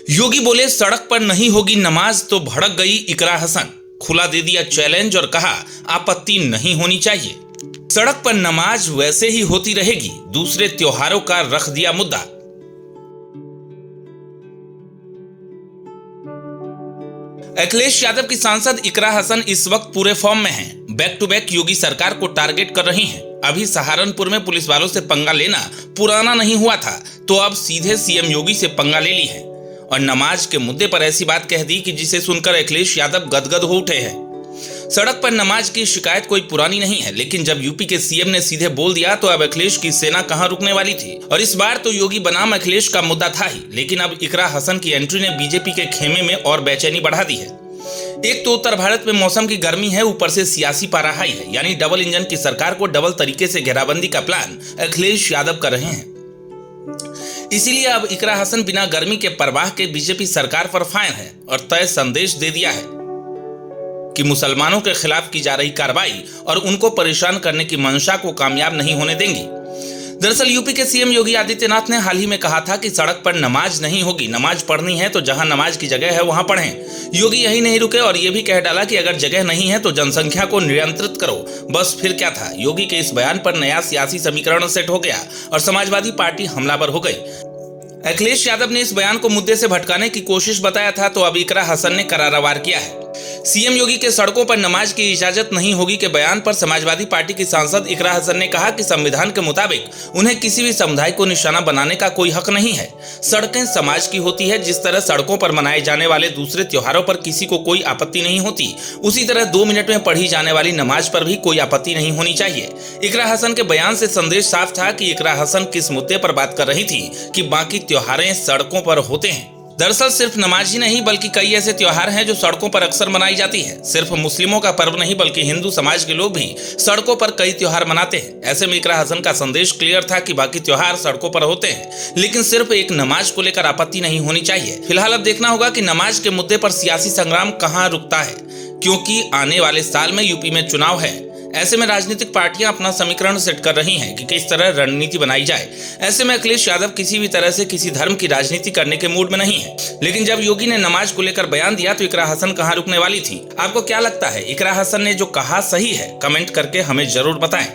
योगी बोले सड़क पर नहीं होगी नमाज तो भड़क गई इकरा हसन। खुला दे दिया चैलेंज और कहा आपत्ति नहीं होनी चाहिए। सड़क पर नमाज वैसे ही होती रहेगी, दूसरे त्योहारों का रख दिया मुद्दा। अखिलेश यादव की सांसद इकरा हसन इस वक्त पूरे फॉर्म में हैं। बैक टू बैक योगी सरकार को टारगेट कर रही हैं। अभी सहारनपुर में पुलिस वालों से पंगा लेना पुराना नहीं हुआ था, तो अब सीधे सीएम योगी से पंगा ले ली है और नमाज के मुद्दे पर ऐसी बात कह दी कि जिसे सुनकर अखिलेश यादव गदगद हो उठे हैं। सड़क पर नमाज की शिकायत कोई पुरानी नहीं है, लेकिन जब यूपी के सीएम ने सीधे बोल दिया तो अब अखिलेश की सेना कहां रुकने वाली थी। और इस बार तो योगी बनाम अखिलेश का मुद्दा था ही, लेकिन अब इकरा हसन की एंट्री ने बीजेपी के खेमे में और बेचैनी बढ़ा दी है। एक तो उत्तर भारत में मौसम की गर्मी है, ऊपर से सियासी पारा हाई है, यानी डबल इंजन की सरकार को डबल तरीके से घेराबंदी का प्लान अखिलेश यादव कर रहे हैं। इसीलिए अब इकरा हसन बिना गर्मी के परवाह के बीजेपी सरकार पर फायर है और तय संदेश दे दिया है कि मुसलमानों के खिलाफ की जा रही कार्रवाई और उनको परेशान करने की मंशा को कामयाब नहीं होने देंगी। दरअसल यूपी के सीएम योगी आदित्यनाथ ने हाल ही में कहा था कि सड़क पर नमाज नहीं होगी, नमाज पढ़नी है तो जहां नमाज की जगह है वहां पढ़ें। योगी यही नहीं रुके और ये भी कह डाला कि अगर जगह नहीं है तो जनसंख्या को नियंत्रित करो। बस फिर क्या था, योगी के इस बयान पर नया सियासी समीकरण सेट हो गया और समाजवादी पार्टी हमलावर हो गई। अखिलेश यादव ने इस बयान को मुद्दे से भटकाने की कोशिश बताया था, तो अब इकरा हसन ने करारा वार किया है। सीएम योगी के सड़कों पर नमाज की इजाजत नहीं होगी के बयान पर समाजवादी पार्टी की सांसद इकरा हसन ने कहा कि संविधान के मुताबिक उन्हें किसी भी समुदाय को निशाना बनाने का कोई हक नहीं है। सड़कें समाज की होती है। जिस तरह सड़कों पर मनाए जाने वाले दूसरे त्योहारों पर किसी को कोई आपत्ति नहीं होती, उसी तरह 2 मिनट में पढ़ी जाने वाली नमाज पर भी कोई आपत्ति नहीं होनी चाहिए। इकरा हसन के बयान से संदेश साफ था कि इकरा हसन किस मुद्दे पर बात कर रही थी कि बाकी त्योहारें सड़कों पर होते हैं। दरअसल सिर्फ नमाज ही नहीं बल्कि कई ऐसे त्योहार हैं जो सड़कों पर अक्सर मनाई जाती है। सिर्फ मुस्लिमों का पर्व नहीं बल्कि हिंदू समाज के लोग भी सड़कों पर कई त्योहार मनाते हैं। ऐसे में इकरा हसन का संदेश क्लियर था कि बाकी त्योहार सड़कों पर होते हैं, लेकिन सिर्फ एक नमाज को लेकर आपत्ति नहीं होनी चाहिए। फिलहाल अब देखना होगा कि नमाज के मुद्दे पर सियासी संग्राम कहां रुकता है, क्योंकि आने वाले साल में यूपी में चुनाव है। ऐसे में राजनीतिक पार्टियां अपना समीकरण सेट कर रही हैं कि किस तरह रणनीति बनाई जाए। ऐसे में अखिलेश यादव किसी भी तरह से किसी धर्म की राजनीति करने के मूड में नहीं है, लेकिन जब योगी ने नमाज को लेकर बयान दिया तो इकरा हसन कहां रुकने वाली थी। आपको क्या लगता है, इकरा हसन ने जो कहा सही है? कमेंट करके हमें जरूर बताएं।